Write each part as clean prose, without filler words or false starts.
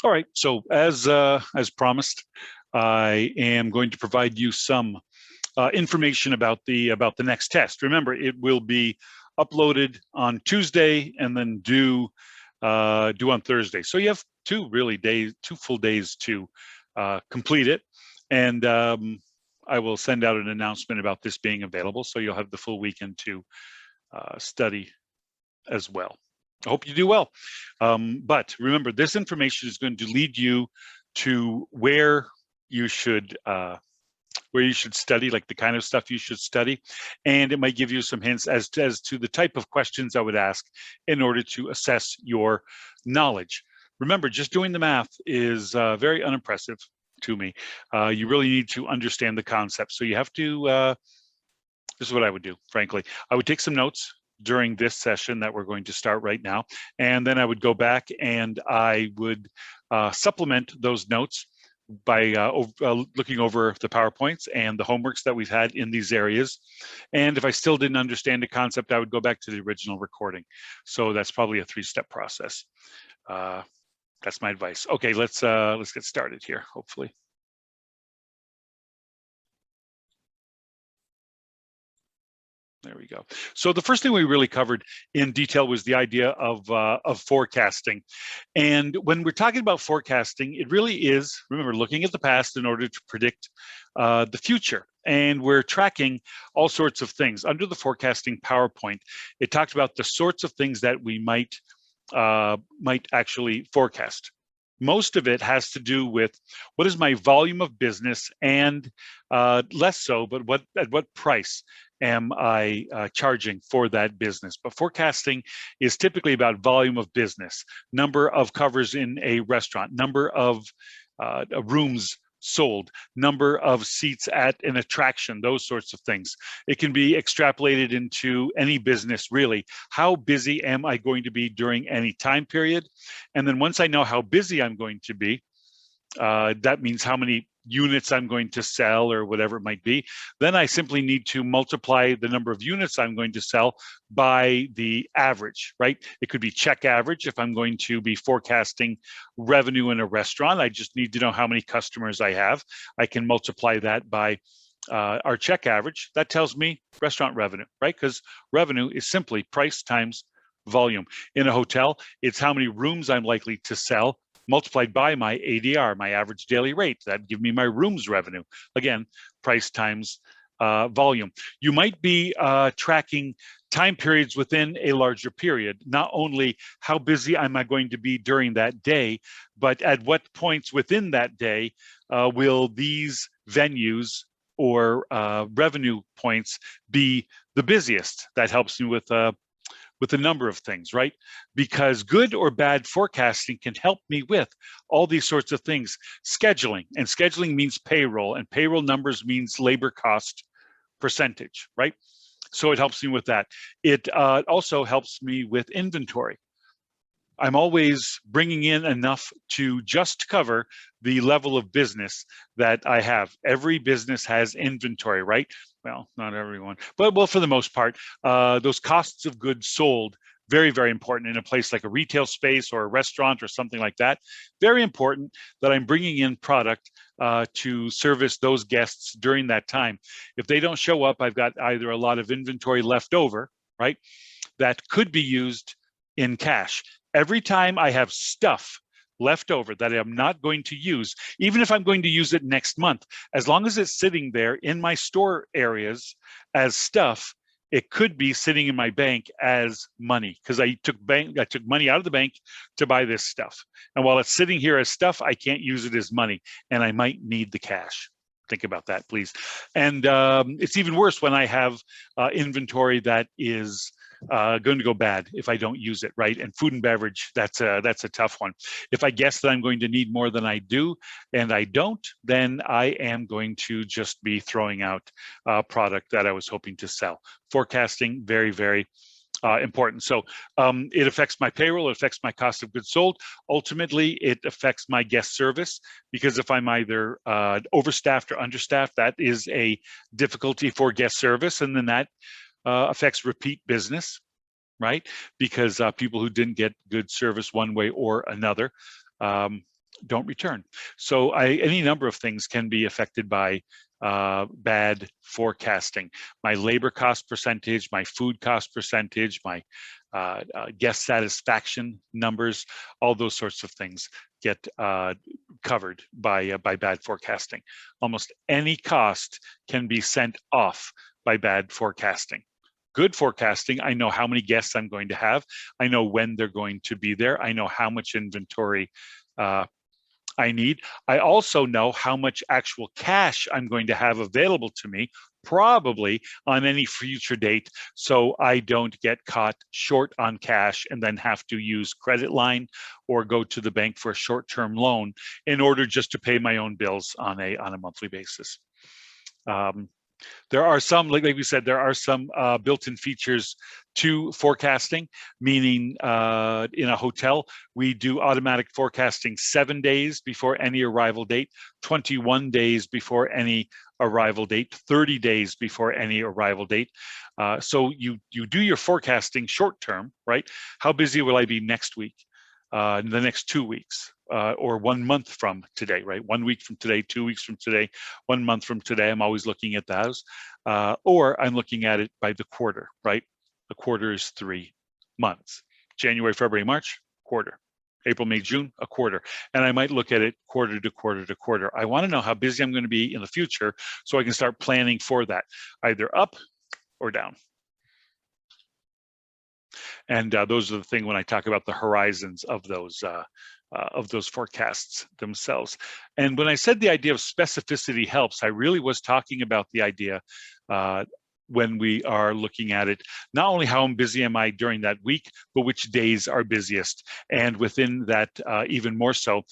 All right, so as promised, I am going to provide you some information about the next test. Remember, it will be uploaded on Tuesday and then due on Thursday. So you have two full days to complete it, and I will send out an announcement about this being available, so you'll have the full weekend to study as well. I hope you do well. But remember, this information is going to lead you to where you should study, like the kind of stuff you should study, and it might give you some hints as to the type of questions I would ask in order to assess your knowledge. Remember, just doing the math is very unimpressive to me. You really need to understand the concept. So you have to, this is what I would do, frankly. I would take some notes during this session that we're going to start right now, and then I would go back and I would supplement those notes by looking over the PowerPoints and the homeworks that we've had in these areas. And if I still didn't understand a concept, I would go back to the original recording. So that's probably a 3-step process. That's my advice. Okay, let's get started here, hopefully. There we go. So the first thing we really covered in detail was the idea of forecasting. And when we're talking about forecasting, it really is, remember, looking at the past in order to predict the future. And we're tracking all sorts of things. Under the forecasting PowerPoint, it talked about the sorts of things that we might actually forecast. Most of it has to do with what is my volume of business, and less so, but at what price am I charging for that business. But forecasting is typically about volume of business, number of covers in a restaurant, number of rooms sold, number of seats at an attraction, those sorts of things. It can be extrapolated into any business, really. How busy am I going to be during any time period? And then once I know how busy I'm going to be, that means how many units I'm going to sell or whatever it might be. Then I simply need to multiply the number of units I'm going to sell by the average, right? It could be check average if I'm going to be forecasting revenue in a restaurant. I just need to know how many customers I have. I can multiply that by our check average. That tells me restaurant revenue, right? Because revenue is simply price times volume. In a hotel, it's how many rooms I'm likely to sell multiplied by my ADR, my average daily rate. That'd give me my rooms revenue. Again, price times volume. You might be tracking time periods within a larger period, not only how busy am I going to be during that day, but at what points within that day will these venues or revenue points be the busiest. That helps me with a number of things, right? Because good or bad forecasting can help me with all these sorts of things. Scheduling, and scheduling means payroll, and payroll numbers means labor cost percentage, right? So it helps me with that. It also helps me with inventory. I'm always bringing in enough to just cover the level of business that I have. Every business has inventory, right? Well, not everyone, but well, for the most part, those costs of goods sold, very, very important in a place like a retail space or a restaurant or something like that. Very important that I'm bringing in product to service those guests during that time. If they don't show up, I've got either a lot of inventory left over, right? That could be used in cash. Every time I have stuff left over that I'm not going to use, even if I'm going to use it next month, as long as it's sitting there in my store areas as stuff, it could be sitting in my bank as money, because I took money out of the bank to buy this stuff. And while it's sitting here as stuff, I can't use it as money, and I might need the cash. Think about that, please. And it's even worse when I have inventory that is going to go bad if I don't use it, right? And food and beverage, that's a tough one. If I guess that I'm going to need more than I do and I don't, then I am going to just be throwing out product that I was hoping to sell. Forecasting, very, very important. So it affects my payroll, it affects my cost of goods sold. Ultimately, it affects my guest service, because if I'm either overstaffed or understaffed, that is a difficulty for guest service, and then that affects repeat business. right? Because people who didn't get good service one way or another don't return. So any number of things can be affected by bad forecasting. My labor cost percentage, my food cost percentage, my guest satisfaction numbers, all those sorts of things get covered by bad forecasting. Almost any cost can be sent off by bad forecasting. Good forecasting, I know how many guests I'm going to have. I know when they're going to be there. I know how much inventory I need. I also know how much actual cash I'm going to have available to me, probably on any future date, so I don't get caught short on cash and then have to use credit line or go to the bank for a short-term loan in order just to pay my own bills on a monthly basis. There are some, like we said, there are some built-in features to forecasting, meaning in a hotel, we do automatic forecasting 7 days before any arrival date, 21 days before any arrival date, 30 days before any arrival date. So you do your forecasting short term, right? How busy will I be next week? In the next 2 weeks, or 1 month from today, right? 1 week from today, 2 weeks from today, 1 month from today. I'm always looking at those. Or I'm looking at it by the quarter, right? The quarter is 3 months. January, February, March, quarter. April, May, June, a quarter. And I might look at it quarter to quarter to quarter. I want to know how busy I'm going to be in the future so I can start planning for that, either up or down. And those are the thing when I talk about the horizons of those forecasts themselves. And when I said the idea of specificity helps, I really was talking about the idea when we are looking at it, not only how busy am I during that week, but which days are busiest. And within that, even more so,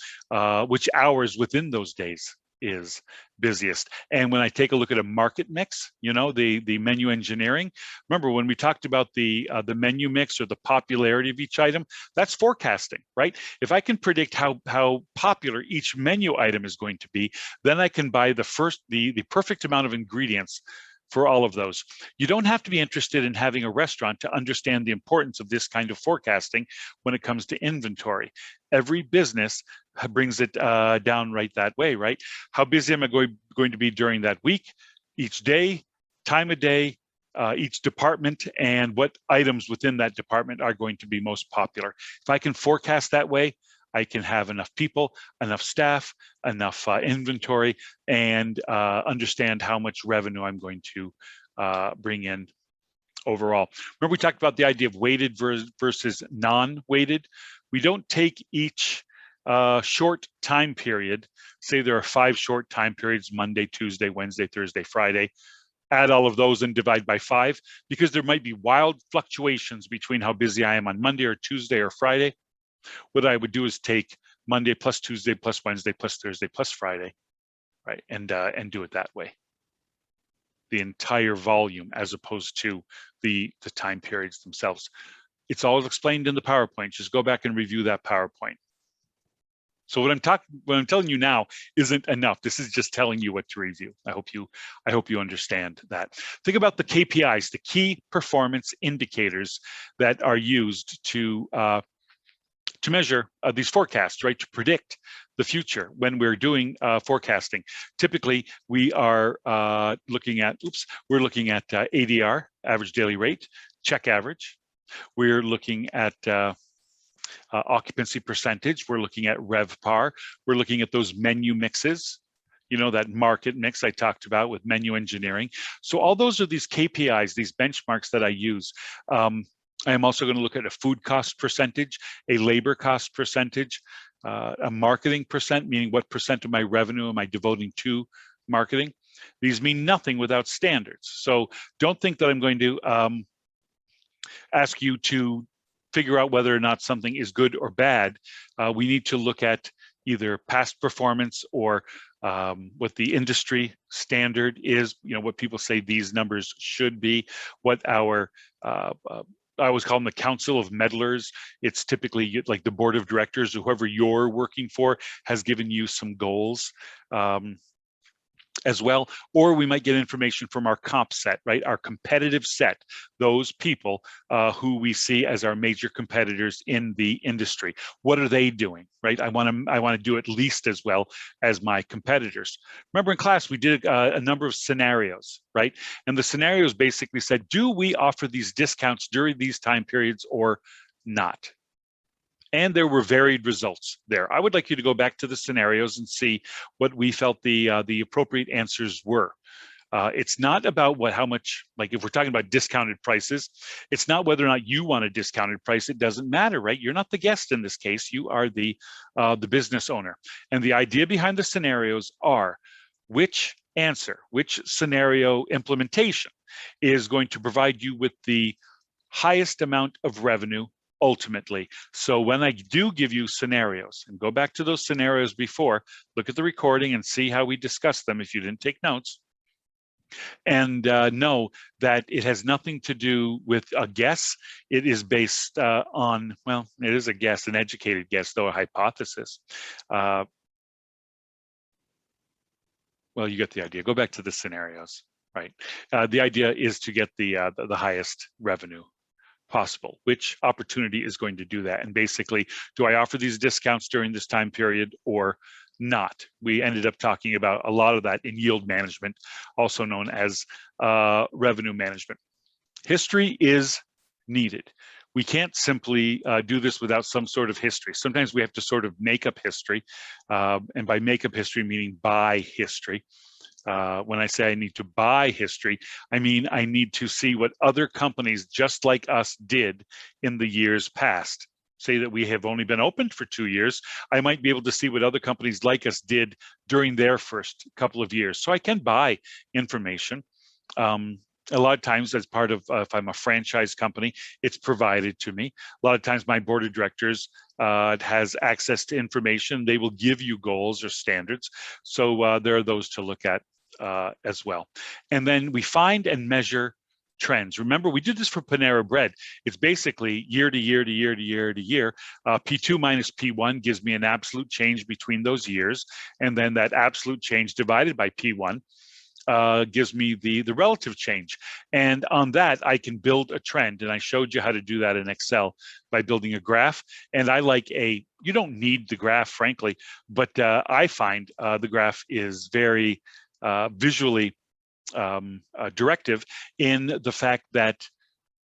which hours within those days is busiest. And when I take a look at a market mix, you know, the menu engineering, remember when we talked about the menu mix or the popularity of each item, that's forecasting, right? If I can predict how popular each menu item is going to be, then I can buy the perfect amount of ingredients for all of those. You don't have to be interested in having a restaurant to understand the importance of this kind of forecasting when it comes to inventory. Every business brings it down right that way, right? How busy am I going to be during that week, each day, time of day, each department, and what items within that department are going to be most popular. If I can forecast that way, I can have enough people, enough staff, enough inventory, and understand how much revenue I'm going to bring in overall. Remember, we talked about the idea of weighted versus non-weighted. We don't take each short time period, say there are 5 short time periods, Monday, Tuesday, Wednesday, Thursday, Friday, add all of those and divide by 5, because there might be wild fluctuations between how busy I am on Monday or Tuesday or Friday. What I would do is take Monday plus Tuesday plus Wednesday plus Thursday plus Friday, right, and do it that way. The entire volume as opposed to the time periods themselves. It's all explained in the PowerPoint. Just go back and review that PowerPoint. So what I'm telling you now isn't enough. This is just telling you what to review. I hope you understand that. Think about the KPIs, the key performance indicators that are used to measure these forecasts, right? To predict the future when we're doing forecasting. Typically, we are looking at ADR, average daily rate, check average. We're looking at occupancy percentage. We're looking at RevPAR. We're looking at those menu mixes, you know, that market mix I talked about with menu engineering. So all those are these KPIs, these benchmarks that I use. I am also going to look at a food cost percentage, a labor cost percentage, a marketing percent, meaning what percent of my revenue am I devoting to marketing. These mean nothing without standards. So don't think that I'm going to ask you to figure out whether or not something is good or bad. We need to look at either past performance or what the industry standard is, you know, what people say these numbers should be, what our I always call them the Council of Meddlers. It's typically like the board of directors, or whoever you're working for has given you some goals. as well, or we might get information from our comp set, right? Our competitive set, those people who we see as our major competitors in the industry. What are they doing, right? I want to do at least as well as my competitors. Remember in class, we did a number of scenarios, right? And the scenarios basically said, do we offer these discounts during these time periods or not? And there were varied results there. I would like you to go back to the scenarios and see what we felt the appropriate answers were. It's not about how much, like if we're talking about discounted prices, it's not whether or not you want a discounted price. It doesn't matter, right? You're not the guest in this case. You are the business owner. And the idea behind the scenarios are which answer, which scenario implementation is going to provide you with the highest amount of revenue ultimately. So when I do give you scenarios, and go back to those scenarios before, look at the recording and see how we discussed them if you didn't take notes, and know that it has nothing to do with a guess. It is based on, well, it is a guess, an educated guess, though a hypothesis. Well, you get the idea. Go back to the scenarios, right? The idea is to get the highest revenue possible. Which opportunity is going to do that? And basically, do I offer these discounts during this time period or not? We ended up talking about a lot of that in yield management, also known as revenue management. History is needed. We can't simply do this without some sort of history. Sometimes we have to sort of make up history, and by make up history, meaning buy history. When I say I need to buy history, I mean I need to see what other companies just like us did in the years past. Say that we have only been open for 2 years, I might be able to see what other companies like us did during their first couple of years. So I can buy information. A lot of times as part of, if I'm a franchise company, it's provided to me. A lot of times my board of directors has access to information. They will give you goals or standards. So there are those to look at as well. And then we find and measure trends. Remember, we did this for Panera Bread. It's basically year to year to year to year to year. P2 minus P1 gives me an absolute change between those years. And then that absolute change divided by P1 gives me the relative change. And on that, I can build a trend. And I showed you how to do that in Excel by building a graph. And I like you don't need the graph, frankly, but I find the graph is very visually directive in the fact that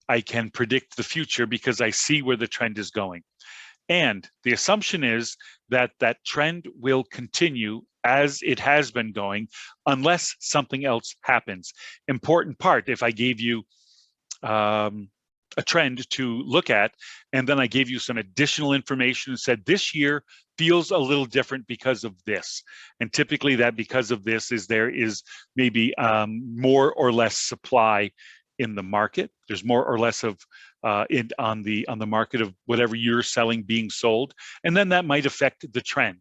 I can predict the future because I see where the trend is going. And the assumption is that that trend will continue as it has been going unless something else happens. Important part, if I gave you a trend to look at, and then I gave you some additional information and said, this year feels a little different because of this. And typically that because of this is there is maybe more or less supply in the market. There's more or less of on the market of whatever you're selling being sold. And then that might affect the trend.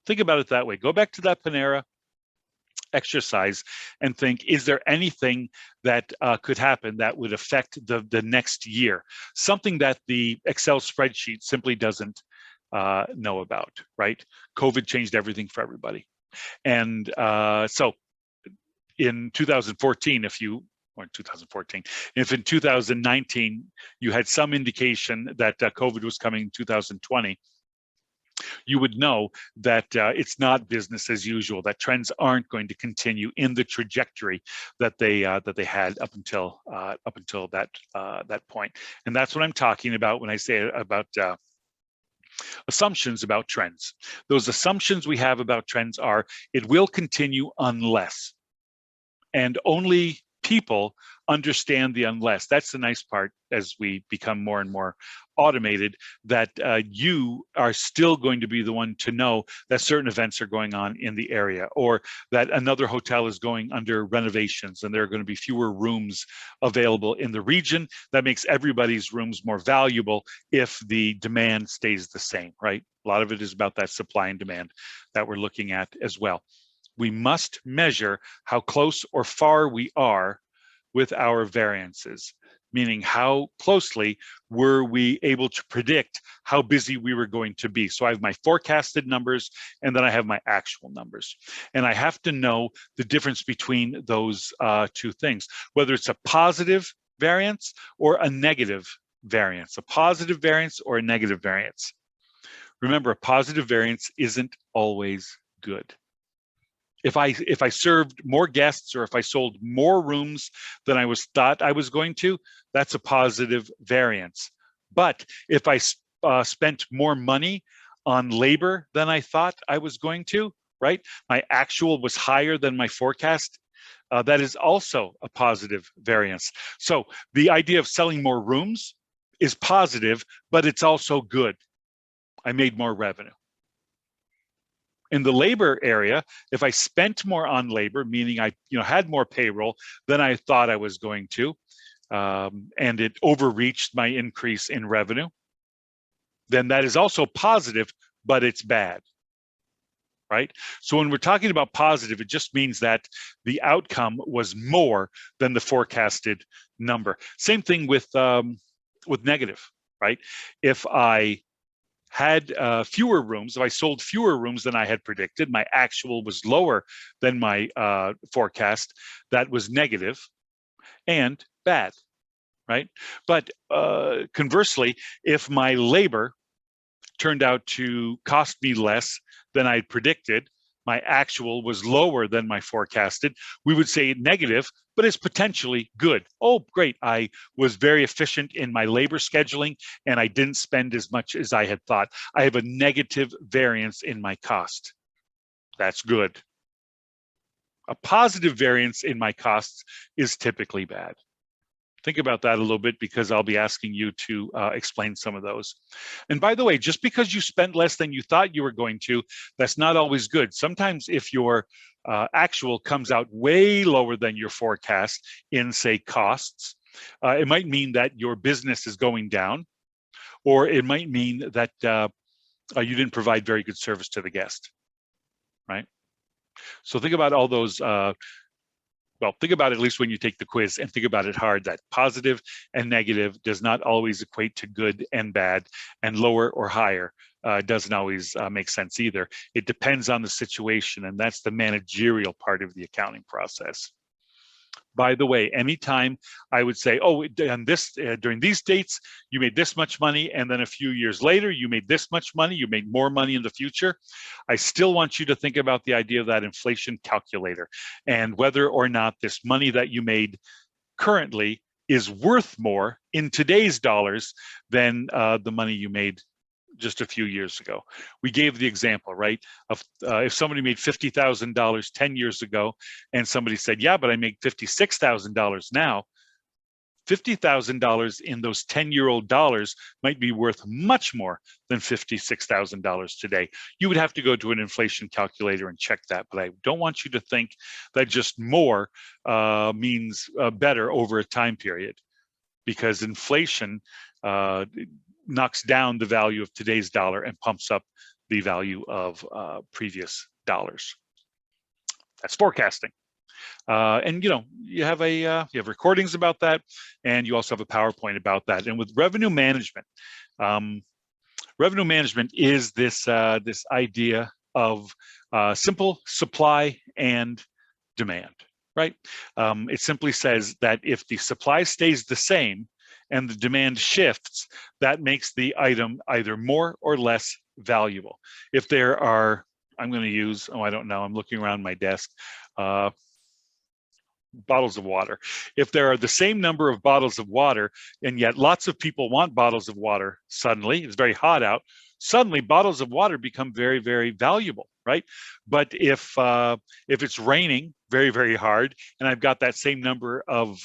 Think about it that way. Go back to that Panera exercise and think, is there anything that could happen that would affect the next year? Something that the Excel spreadsheet simply doesn't know about, right? COVID changed everything for everybody. And so in 2014, or in 2014, if in 2019 you had some indication that COVID was coming in 2020, you would know that it's not business as usual, that trends aren't going to continue in the trajectory that they had up until that point. And that's what I'm talking about when I say about assumptions about trends. Those assumptions we have about trends are, it will continue unless, and only people understand the unless. That's the nice part as we become more and more automated, that you are still going to be the one to know that certain events are going on in the area, or that another hotel is going under renovations and there are going to be fewer rooms available in the region. That makes everybody's rooms more valuable if the demand stays the same, right? A lot of it is about that supply and demand that we're looking at as well. We must measure how close or far we are with our variances. meaning how closely were we able to predict how busy we were going to be. So I have my forecasted numbers, and then I have my actual numbers. And I have to know the difference between those two things, whether it's a positive variance or a negative variance, a positive variance or a negative variance. Remember, a positive variance isn't always good. If I served more guests, or if I sold more rooms than I thought I was going to, that's a positive variance. But if I spent more money on labor than I thought I was going to, right? My actual was higher than my forecast. That is also a positive variance. So the idea of selling more rooms is positive, but it's also good. I made more revenue. In the labor area, if I spent more on labor, meaning I had more payroll than I thought I was going to, and it overreached my increase in revenue, then that is also positive, but it's bad, right? So when we're talking about positive, it just means that the outcome was more than the forecasted number. Same thing with negative, right? If I had fewer rooms, if I sold fewer rooms than I had predicted, my actual was lower than my forecast, that was negative and bad, right? But conversely, if my labor turned out to cost me less than I had predicted, my actual was lower than my forecasted, we would say negative, but it's potentially good. Oh, great. I was very efficient in my labor scheduling, and I didn't spend as much as I had thought. I have a negative variance in my cost. That's good. A positive variance in my costs is typically bad. Think about that a little bit, because I'll be asking you to explain some of those. And by the way, just because you spent less than you thought you were going to, that's not always good. Sometimes if your actual comes out way lower than your forecast in, say, costs, it might mean that your business is going down, or it might mean that you didn't provide very good service to the guest, right? So think about all those well, think about it at least when you take the quiz, and think about it hard, that positive and negative does not always equate to good and bad, and lower or higher doesn't always make sense either. It depends on the situation, and that's the managerial part of the accounting process. By the way, anytime I would say, oh, and this during these dates, you made this much money, and then a few years later, you made this much money, you made more money in the future, I still want you to think about the idea of that inflation calculator, and whether or not this money that you made currently is worth more in today's dollars than the money you made just a few years ago. We gave the example, right, of if somebody made $50,000 10 years ago, and somebody said, yeah, but I make $56,000 now, $50,000 in those 10-year-old dollars might be worth much more than $56,000 today. You would have to go to an inflation calculator and check that, but I don't want you to think that just more means better over a time period, because inflation knocks down the value of today's dollar and pumps up the value of previous dollars. That's forecasting. And you have recordings about that, and you also have a PowerPoint about that. And with revenue management is this this idea of simple supply and demand, right? It simply says that if the supply stays the same and the demand shifts, that makes the item either more or less valuable. If there are, I'm going to use, I don't know, I'm looking around my desk, bottles of water. If there are the same number of bottles of water, and yet lots of people want bottles of water suddenly, it's very hot out, suddenly bottles of water become very, very valuable, right? But if it's raining very, very hard, and I've got that same number of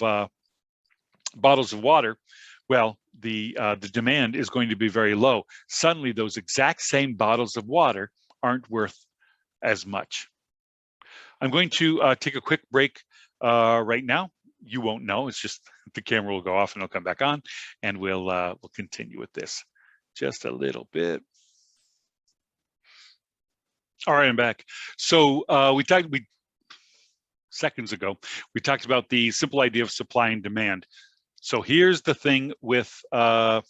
bottles of water, well, the demand is going to be very low. Suddenly, those exact same bottles of water aren't worth as much. I'm going to take a quick break right now. You won't know. It's just the camera will go off and it'll come back on, and we'll continue with this just a little bit. All right, I'm back. So seconds ago, we talked about the simple idea of supply and demand. So here's the thing with, there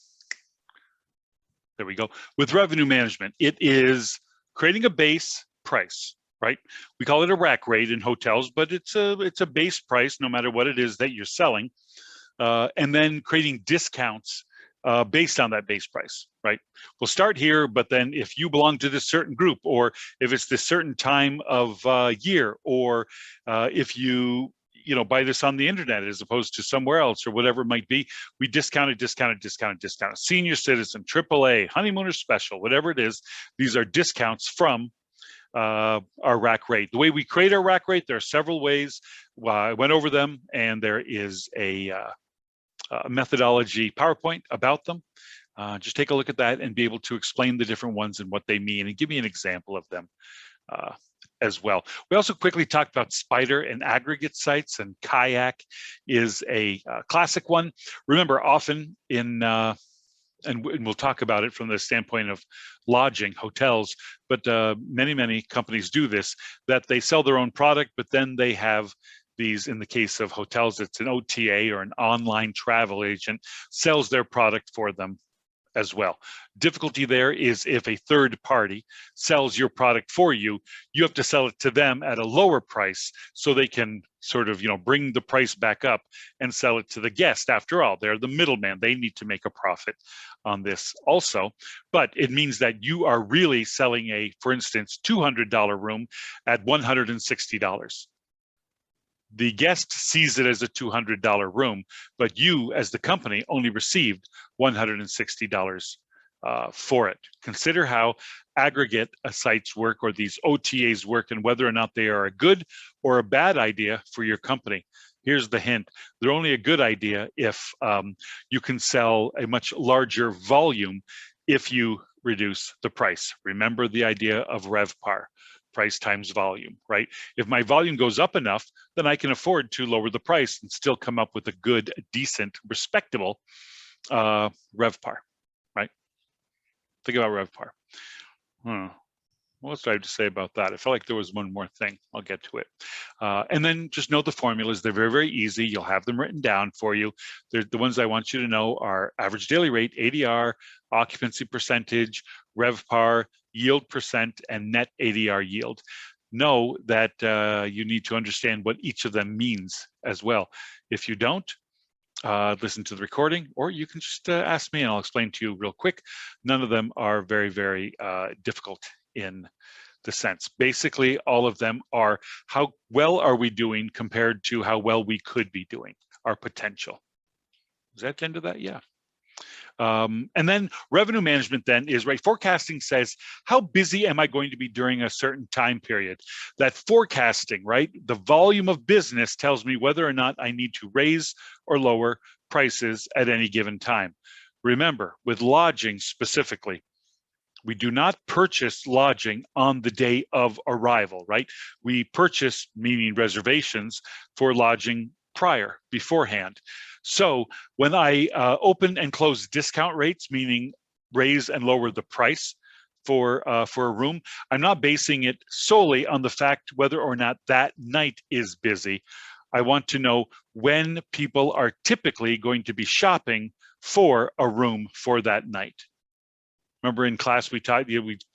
we go, with revenue management. It is creating a base price, right? We call it a rack rate in hotels, but it's a base price no matter what it is that you're selling. And then creating discounts based on that base price, right? We'll start here, but then if you belong to this certain group, or if it's this certain time of year, or if you buy this on the internet as opposed to somewhere else, or whatever it might be, we discount it. Senior citizen, AAA, honeymooner special, whatever it is, these are discounts from our rack rate. The way we create our rack rate, there are several ways. I went over them, and there is a methodology PowerPoint about them. Just take a look at that and be able to explain the different ones and what they mean, and give me an example of them as well. We also quickly talked about spider and aggregate sites, and kayak is a classic one. Remember, often in and we'll talk about it from the standpoint of lodging, hotels, but many companies do this, that they sell their own product, but then they have these, in the case of hotels, it's an OTA, or an online travel agent, sells their product for them as well. Difficulty there is if a third party sells your product for you, you have to sell it to them at a lower price so they can sort of, bring the price back up and sell it to the guest. After all, they're the middleman. They need to make a profit on this also. But it means that you are really selling a, for instance, $200 room at $160. The guest sees it as a $200 room, but you, as the company, only received $160 for it. Consider how aggregate sites work, or these OTAs work, and whether or not they are a good or a bad idea for your company. Here's the hint. They're only a good idea if you can sell a much larger volume if you reduce the price. Remember the idea of RevPAR. Price times volume, right? If my volume goes up enough, then I can afford to lower the price and still come up with a good, decent, respectable RevPAR, right? Think about RevPAR. What else do I have to say about that? I felt like there was one more thing. I'll get to it. And then just know the formulas. They're very easy. You'll have them written down for you. The ones I want you to know are average daily rate, ADR, occupancy percentage, RevPAR, yield percent, and net ADR yield. Know that you need to understand what each of them means as well. If you don't, listen to the recording, or you can just ask me and I'll explain to you real quick. None of them are very difficult in the sense. Basically, all of them are how well are we doing compared to how well we could be doing, our potential. Is that the end of that? Yeah. And then revenue management then is, right, forecasting says, how busy am I going to be during a certain time period? That forecasting, right, the volume of business tells me whether or not I need to raise or lower prices at any given time. Remember, with lodging specifically, we do not purchase lodging on the day of arrival, right? We purchase, meaning reservations, for lodging beforehand. So when I open and close discount rates, meaning raise and lower the price for a room, I'm not basing it solely on the fact whether or not that night is busy. I want to know when people are typically going to be shopping for a room for that night. Remember in class we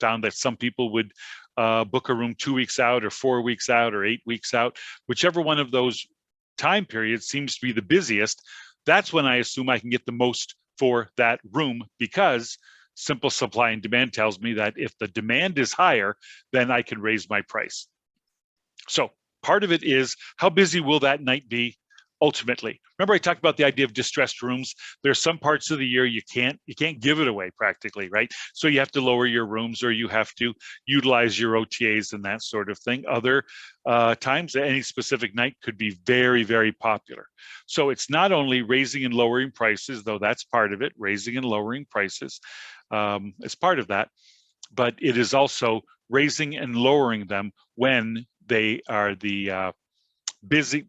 found that some people would book a room 2 weeks out, or 4 weeks out, or 8 weeks out. Whichever one of those time periods seems to be the busiest, that's when I assume I can get the most for that room, because simple supply and demand tells me that if the demand is higher, then I can raise my price. So part of it is, how busy will that night be ultimately? Remember I talked about the idea of distressed rooms. There's some parts of the year you can't give it away practically, right? So you have to lower your rooms, or you have to utilize your OTAs and that sort of thing. Other times, any specific night could be very popular. So it's not only raising and lowering prices, though that's part of it. Raising and lowering prices is part of that, but it is also raising and lowering them when they are the busy,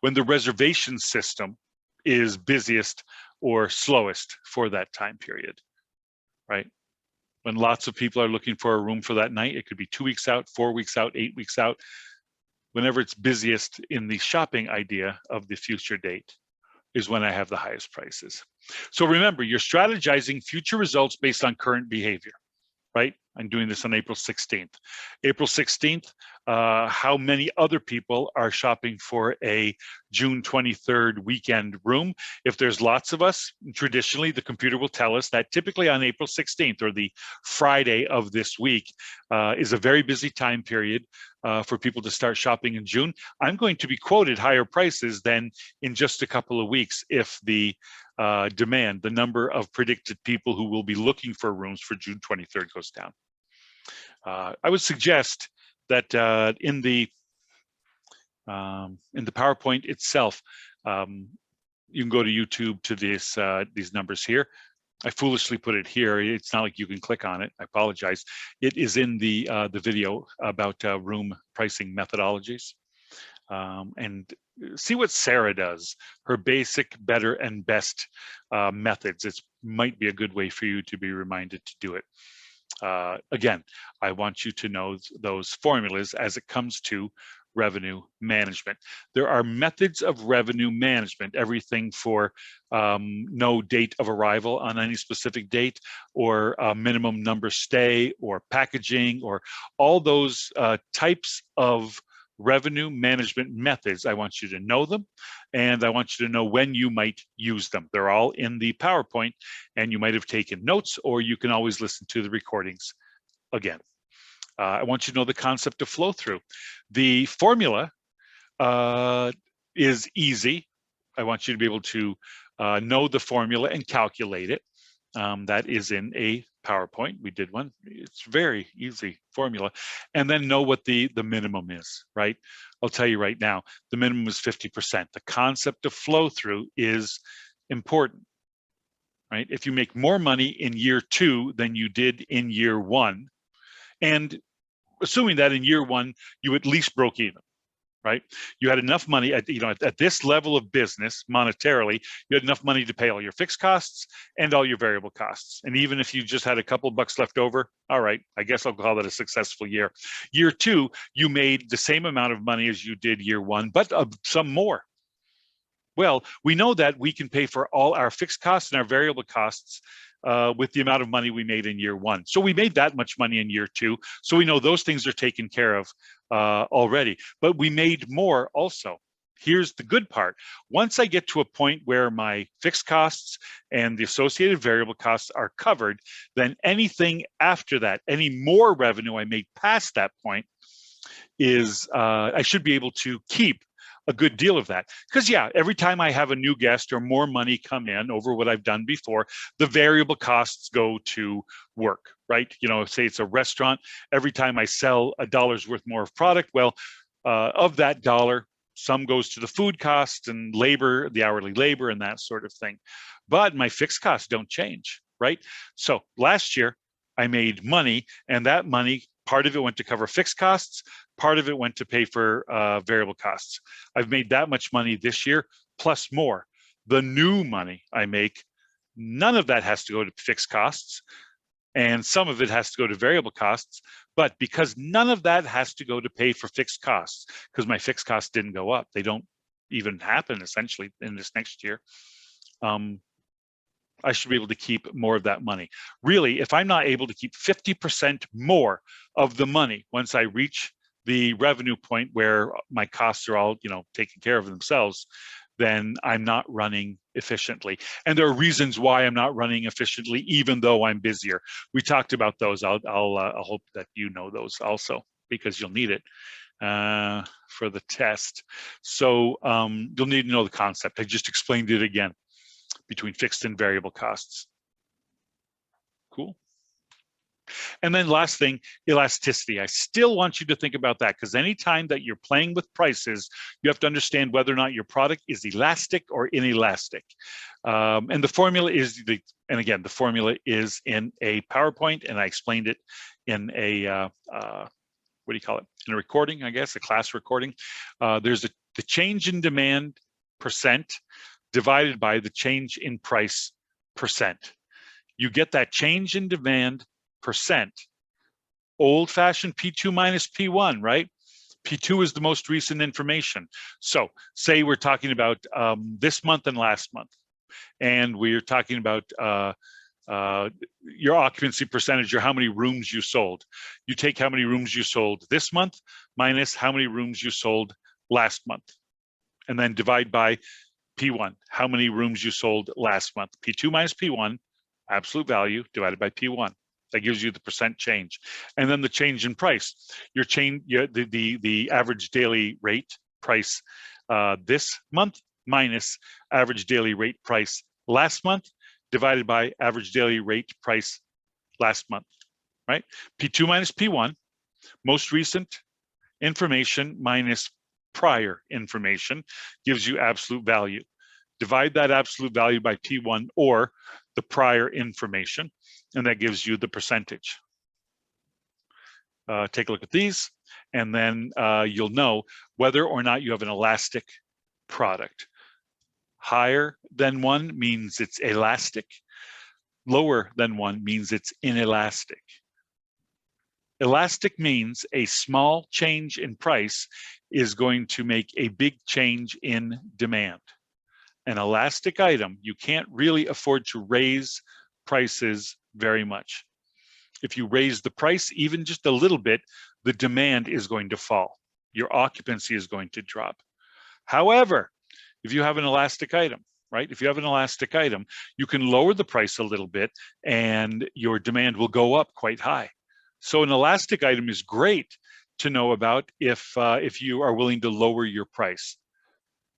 when the reservation system is busiest or slowest for that time period, right? When lots of people are looking for a room for that night, it could be 2 weeks out, 4 weeks out, 8 weeks out, whenever it's busiest in the shopping idea of the future date. is when I have the highest prices. So remember, you're strategizing future results based on current behavior, right? I'm doing this on April 16th. April 16th, how many other people are shopping for a June 23rd weekend room? If there's lots of us, traditionally the computer will tell us that typically on April 16th, or the Friday of this week, is a very busy time period for people to start shopping in June. I'm going to be quoted higher prices than in just a couple of weeks if the demand, the number of predicted people who will be looking for rooms for June 23rd goes down. I would suggest that in the PowerPoint itself, you can go to YouTube to these numbers here. I foolishly put it here. It's not like you can click on it. I apologize. It is in the video about room pricing methodologies. And see what Sarah does, her basic, better, and best methods. It might be a good way for you to be reminded to do it. Again, I want you to know those formulas as it comes to revenue management. There are methods of revenue management, everything for no date of arrival on any specific date, or minimum number stay, or packaging, or all those types of revenue management methods. I want you to know them, and I want you to know when you might use them. They're all in the PowerPoint, and you might have taken notes, or you can always listen to the recordings again. I want you to know the concept of flow through. The formula is easy. I want you to be able to know the formula and calculate it. That is in a PowerPoint. We did one. It's very easy formula. And then know what the minimum is, right? I'll tell you right now, the minimum is 50%. The concept of flow through is important, right? If you make more money in year 2 than you did in year 1, and assuming that in year 1, you at least broke even, right? You had enough money at this level of business monetarily, you had enough money to pay all your fixed costs and all your variable costs. And even if you just had a couple bucks left over, all right, I guess I'll call that a successful year. Year 2, you made the same amount of money as you did year 1, but some more. Well, we know that we can pay for all our fixed costs and our variable costs with the amount of money we made in year 1. So we made that much money in year 2. So we know those things are taken care of already, but we made more also. Here's the good part. Once I get to a point where my fixed costs and the associated variable costs are covered, then anything after that, any more revenue I make past that point is, I should be able to keep a good deal of that. Because yeah, every time I have a new guest or more money come in over what I've done before, the variable costs go to work, right? You know, say it's a restaurant, every time I sell $1 worth more of product, well, of that dollar, some goes to the food costs and labor, the hourly labor and that sort of thing. But my fixed costs don't change, right? So last year I made money, and that money, part of it went to cover fixed costs, part of it went to pay for variable costs. I've made that much money this year, plus more. The new money I make, none of that has to go to fixed costs, and some of it has to go to variable costs. But because none of that has to go to pay for fixed costs, because my fixed costs didn't go up, they don't even happen essentially in this next year, I should be able to keep more of that money. Really, if I'm not able to keep 50% more of the money once I reach the revenue point where my costs are all, taken care of themselves, then I'm not running efficiently. And there are reasons why I'm not running efficiently, even though I'm busier. We talked about those. I'll hope that you know those also, because you'll need it for the test. So you'll need to know the concept. I just explained it again, between fixed and variable costs. Cool. And then last thing, elasticity. I still want you to think about that, because anytime that you're playing with prices, you have to understand whether or not your product is elastic or inelastic. And the formula is, the formula is in a PowerPoint, and I explained it in a, what do you call it? In a recording, I guess, a class recording. There's the change in demand percent divided by the change in price percent. You get that change in demand percent, old-fashioned P2 minus P1, right? P2 is the most recent information. So say we're talking about this month and last month, and we're talking about your occupancy percentage or how many rooms you sold. You take how many rooms you sold this month minus how many rooms you sold last month, and then divide by P1, how many rooms you sold last month. P2 minus P1, absolute value, divided by P1. That gives you the percent change. And then the change in price. Your change, the average daily rate price this month minus average daily rate price last month, divided by average daily rate price last month, right? P2 minus P1, most recent information minus prior information gives you absolute value. Divide that absolute value by P1 or the prior information, and that gives you the percentage. Take a look at these, and then you'll know whether or not you have an elastic product. Higher than 1 means it's elastic. Lower than 1 means it's inelastic. Elastic means a small change in price is going to make a big change in demand. An elastic item, you can't really afford to raise prices very much. If you raise the price even just a little bit, the demand is going to fall. Your occupancy is going to drop. However, if you have an elastic item, right? If you have an elastic item, you can lower the price a little bit and your demand will go up quite high. So an elastic item is great to know about if you are willing to lower your price,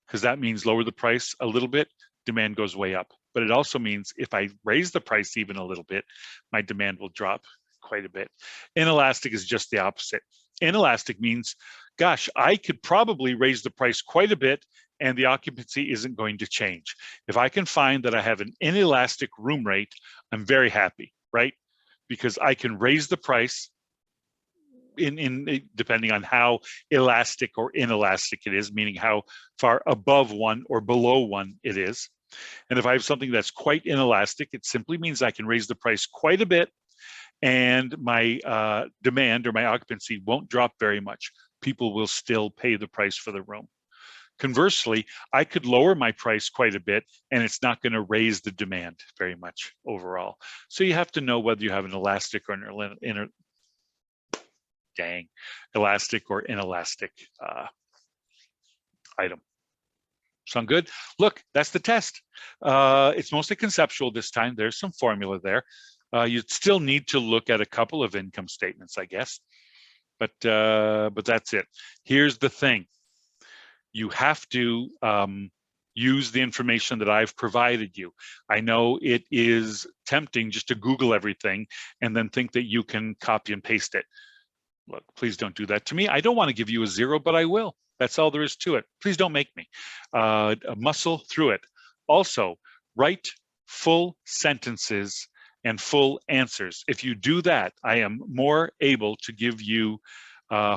because that means lower the price a little bit, demand goes way up. But it also means if I raise the price even a little bit, my demand will drop quite a bit. Inelastic is just the opposite. Inelastic means, gosh, I could probably raise the price quite a bit and the occupancy isn't going to change. If I can find that I have an inelastic room rate, I'm very happy, right? Because I can raise the price in depending on how elastic or inelastic it is, meaning how far above 1 or below 1 it is. And if I have something that's quite inelastic, it simply means I can raise the price quite a bit and my demand or my occupancy won't drop very much. People will still pay the price for the room. Conversely, I could lower my price quite a bit and it's not going to raise the demand very much overall. So you have to know whether you have an elastic or an elastic or inelastic item. Sound good? Look, that's the test. It's mostly conceptual this time. There's some formula there. You'd still need to look at a couple of income statements, I guess. But that's it. Here's the thing. You have to use the information that I've provided you. I know it is tempting just to Google everything and then think that you can copy and paste it. Look, please don't do that to me. I don't want to give you a 0, but I will. That's all there is to it. Please don't make me. Muscle through it. Also, write full sentences and full answers. If you do that, I am more able to give you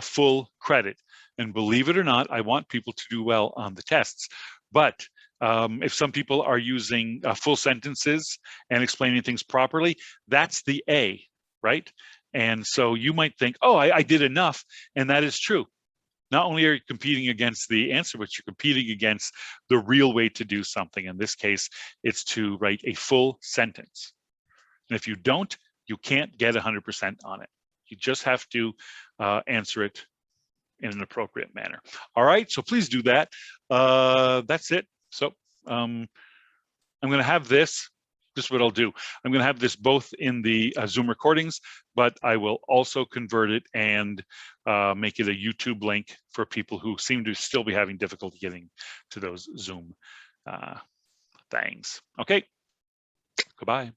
full credit. And believe it or not, I want people to do well on the tests. But if some people are using full sentences and explaining things properly, that's the A, right? And so you might think, oh, I did enough. And that is true. Not only are you competing against the answer, but you're competing against the real way to do something. In this case, it's to write a full sentence. And if you don't, you can't get 100% on it. You just have to answer it in an appropriate manner. All right, so please do that. That's it. So I'm going to have this. This is what I'll do. I'm going to have this both in the Zoom recordings, but I will also convert it and make it a YouTube link for people who seem to still be having difficulty getting to those Zoom things. Okay, goodbye.